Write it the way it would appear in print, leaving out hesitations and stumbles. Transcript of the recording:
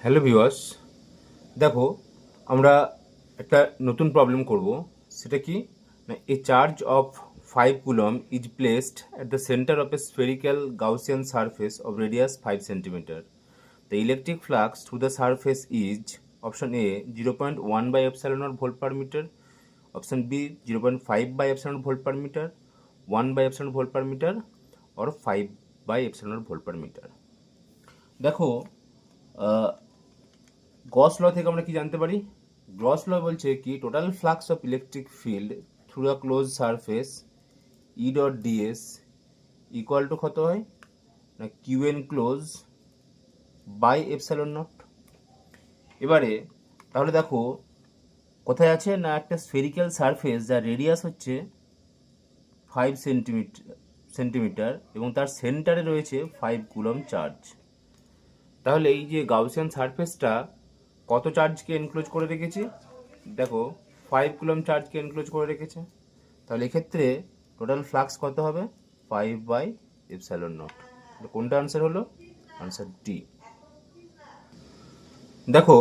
Hello viewers, দেখো আমরা একটা নতুন প্রবলেম করব। সেটা কি না, a charge of 5 coulomb is placed at the centre of a spherical Gaussian surface of radius 5 centimetre. The electric flux through the surface is option A 0.1 by epsilon naught volt per metre, option B 0.5 by epsilon naught volt per metre, 1 by epsilon naught volt per metre, or 5 by epsilon naught volt per metre. দেখো, Gauss ল থেকে আমরা কি জানতে পারি? গস law বলছে কি total flux of electric field through a closed surface E dot ds equal to কত হয় না q enclosed by epsilon naught. এবারে তাহলে দেখো কোথায় আছে না একটা স্ফেরিক্যাল সারফেস যার রেডিয়াস হচ্ছে 5 সেন্টিমিটার এবং তার সেন্টারে রয়েছে 5 কুলম চার্জ। তাহলে এই যে গাউসিয়ান সারফেসটা কত চার্জকে এনক্লোজ করে রেখেছে? দেখো 5 কুলম চার্জকে এনক্লোজ করে রেখেছে। তাহলে এক্ষেত্রে টোটাল ফ্লাক্স কত হবে? 5 বাই এপসাইলন নট। কোনটা আনসার হলো? Answer D. দেখো